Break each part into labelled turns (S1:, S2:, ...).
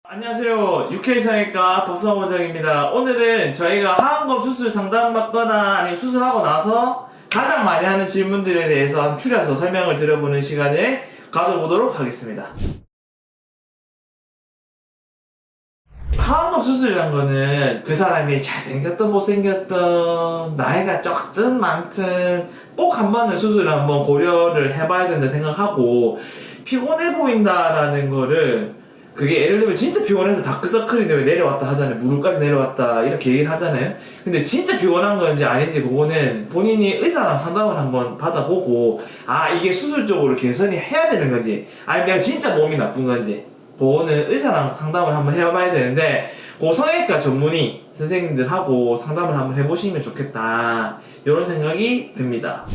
S1: 안녕하세요. 육회성형외과 박성호 원장입니다. 오늘은 저희가 하안검 수술 상담받거나 아니면 수술하고 나서 가장 많이 하는 질문들에 대해서 한번 추려서 설명을 드려보는 시간을 가져보도록 하겠습니다. 하안검 수술이란 거는 그 사람이 잘생겼든 못생겼든 나이가 적든 많든 꼭 한 번은 수술을 한번 고려를 해봐야 된다 생각하고, 피곤해 보인다라는 거를, 그게 예를 들면 진짜 피곤해서 다크서클인데 왜 내려왔다 하잖아요. 무릎까지 내려왔다 이렇게 얘기를 하잖아요. 근데 진짜 피곤한 건지 아닌지 그거는 본인이 의사랑 상담을 한번 받아보고, 아 이게 수술적으로 개선이 해야 되는 건지 아니면 내가 진짜 몸이 나쁜 건지 그거는 의사랑 상담을 한번 해봐야 되는데, 그 성형외과 전문의 선생님들하고 상담을 한번 해보시면 좋겠다 이런 생각이 듭니다.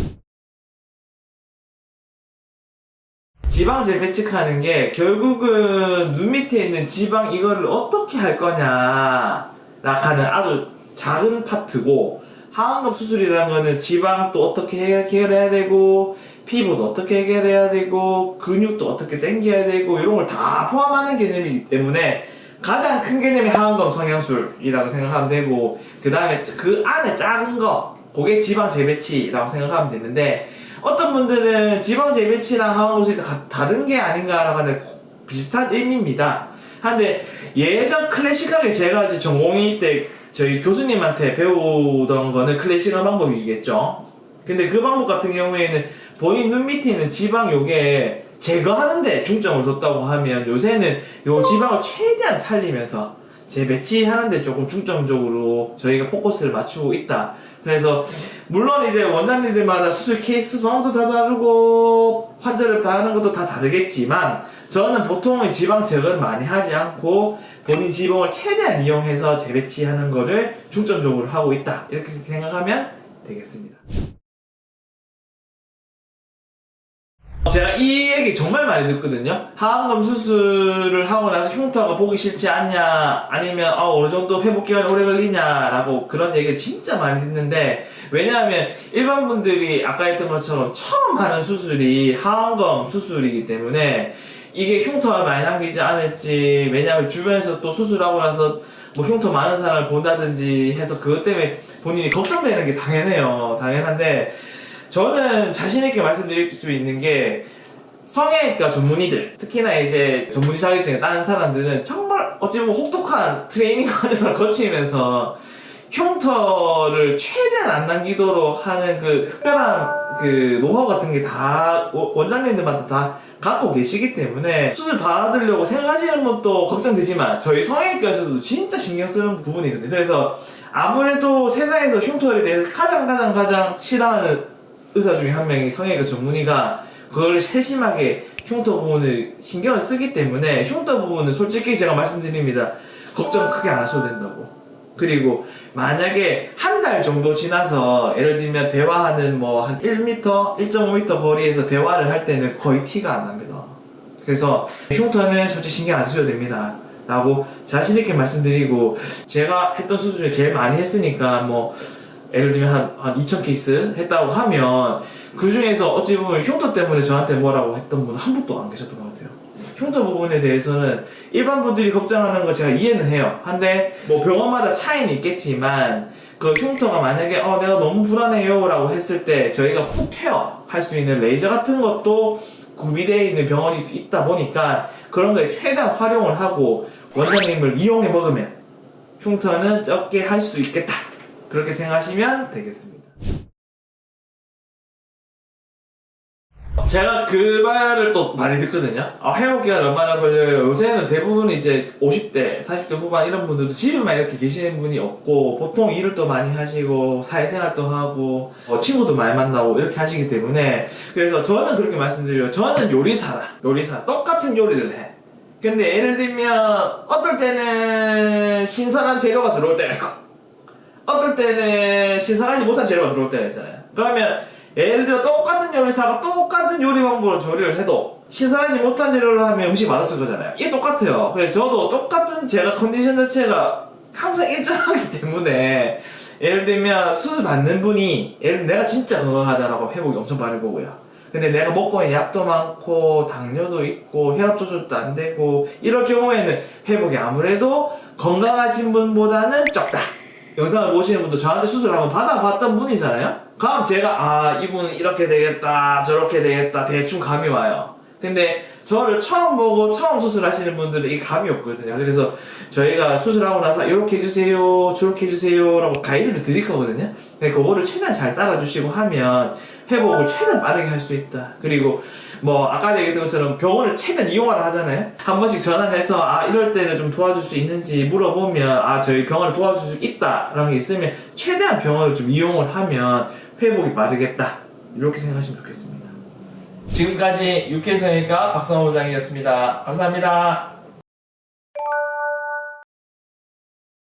S1: 지방 재배치하는 게 결국은 눈 밑에 있는 지방 이거를 어떻게 할 거냐 라는 아주 작은 파트고, 하안검 수술이라는 거는 지방도 어떻게 해결해야 되고 피부도 어떻게 해결해야 되고 근육도 어떻게 당겨야 되고 이런 걸 다 포함하는 개념이기 때문에 가장 큰 개념이 하안검 성형술이라고 생각하면 되고, 그 다음에 그 안에 작은 거 그게 지방 재배치라고 생각하면 되는데, 어떤 분들은 지방 재배치랑 하안검 수술이 다른 게 아닌가라고 하는데 비슷한 의미입니다. 근데 예전 클래식하게 제가 이제 전공의 때 저희 교수님한테 배우던 거는 클래식한 방법이겠죠. 근데 그 방법 같은 경우에는 본인 눈 밑에 있는 지방 요게 제거하는데 중점을 뒀다고 하면, 요새는 요 지방을 최대한 살리면서 재배치하는데 조금 중점적으로 저희가 포커스를 맞추고 있다. 그래서 물론 이제 원장님들마다 수술 케이스 방법도 다 다르고 환자를 다 하는 것도 다 다르겠지만, 저는 보통 지방 제거를 많이 하지 않고 본인 지방을 최대한 이용해서 재배치하는 거를 중점적으로 하고 있다 이렇게 생각하면 되겠습니다. 제가 이 얘기 정말 많이 듣거든요. 하안검 수술을 하고 나서 흉터가 보기 싫지 않냐, 아니면 어느 정도 회복 기간이 오래 걸리냐 라고 그런 얘기를 진짜 많이 듣는데, 왜냐하면 일반 분들이 아까 했던 것처럼 처음 하는 수술이 하안검 수술이기 때문에 이게 흉터가 많이 남기지 않을지, 왜냐하면 주변에서 또 수술하고 나서 뭐 흉터 많은 사람을 본다든지 해서 그것 때문에 본인이 걱정되는 게 당연한데, 저는 자신있게 말씀드릴 수 있는 게, 성형외과 전문의들, 특히나 이제 전문의 자격증을 따는 사람들은 정말 어찌 보면 혹독한 트레이닝 과정을 거치면서 흉터를 최대한 안 남기도록 하는 그 특별한 그 노하우 같은 게 다 원장님들마다 다 갖고 계시기 때문에 수술 받으려고 생각하시는 분도 걱정되지만, 저희 성형외과에서도 진짜 신경 쓰는 부분이거든요. 그래서 아무래도 세상에서 흉터에 대해서 가장 싫어하는 의사 중에 한 명이 성형외과 전문의가 그걸 세심하게 흉터 부분을 신경을 쓰기 때문에, 흉터 부분은 솔직히 제가 말씀드립니다. 걱정 크게 안 하셔도 된다고. 그리고 만약에 한 달 정도 지나서 예를 들면 대화하는 뭐 한 1m, 1.5m 거리에서 대화를 할 때는 거의 티가 안 납니다. 그래서 흉터는 솔직히 신경 안 쓰셔도 됩니다 라고 자신있게 말씀드리고, 제가 했던 수술 중에 제일 많이 했으니까 뭐 예를 들면 한 2000케이스 했다고 하면, 그 중에서 어찌 보면 흉터 때문에 저한테 뭐라고 했던 분은 한 분도 안 계셨던 것 같아요. 흉터 부분에 대해서는 일반 분들이 걱정하는 거 제가 이해는 해요. 한데 뭐 병원마다 차이는 있겠지만, 그 흉터가 만약에 내가 너무 불안해요 라고 했을 때 저희가 후페어 할 수 있는 레이저 같은 것도 구비되어 있는 병원이 있다 보니까, 그런 거에 최대한 활용을 하고 원장님을 이용해 먹으면 흉터는 적게 할 수 있겠다, 그렇게 생각하시면 되겠습니다. 제가 그 말을 또 많이 듣거든요. 회복 기간 얼마나 걸려요? 요새는 대부분 이제 50대, 40대 후반 이런 분들도 집에만 이렇게 계시는 분이 없고, 보통 일을 또 많이 하시고 사회생활도 하고 친구도 많이 만나고 이렇게 하시기 때문에, 그래서 저는 그렇게 말씀드려요. 저는 요리사 똑같은 요리를 해. 근데 예를 들면 어떨 때는 신선한 재료가 들어올 때가 있고, 어떨 때는 신선하지 못한 재료가 들어올 때가 있잖아요. 그러면 예를 들어 똑같은 요리사가 똑같은 요리 방법으로 조리를 해도 신선하지 못한 재료를 하면 음식이 맛없을 거잖아요. 이게 똑같아요. 그래서 저도 똑같은 제가 컨디션 자체가 항상 일정하기 때문에, 예를 들면 수술 받는 분이 예를 들면 내가 진짜 건강하다라고 회복이 엄청 빠를 거고요.
S2: 근데 내가 먹고 있는 약도 많고 당뇨도 있고 혈압 조절도 안 되고 이럴 경우에는 회복이 아무래도 건강하신 분보다는 적다. 영상을 보시는 분도 저한테 수술을 한번 받아봤던 분이잖아요. 그럼 제가 이분은 이렇게 되겠다 저렇게 되겠다 대충 감이 와요. 근데 저를 처음 보고 처음 수술하시는 분들은 이 감이 없거든요. 그래서 저희가 수술하고 나서 이렇게 해주세요 저렇게 해주세요 라고 가이드를 드릴 거거든요. 근데 그거를 최대한 잘 따라주시고 하면 회복을 최대한 빠르게 할 수 있다. 그리고 뭐 아까 얘기했던 것처럼 병원을 최대한 이용하라 하잖아요. 한 번씩 전화를 해서 이럴 때는 좀 도와줄 수 있는지 물어보면 저희 병원을 도와줄 수 있다 라는 게 있으면 최대한 병원을 좀 이용을 하면 회복이 빠르겠다 이렇게 생각하시면 좋겠습니다. 지금까지 육개성의과 박성호 원장이었습니다. 감사합니다.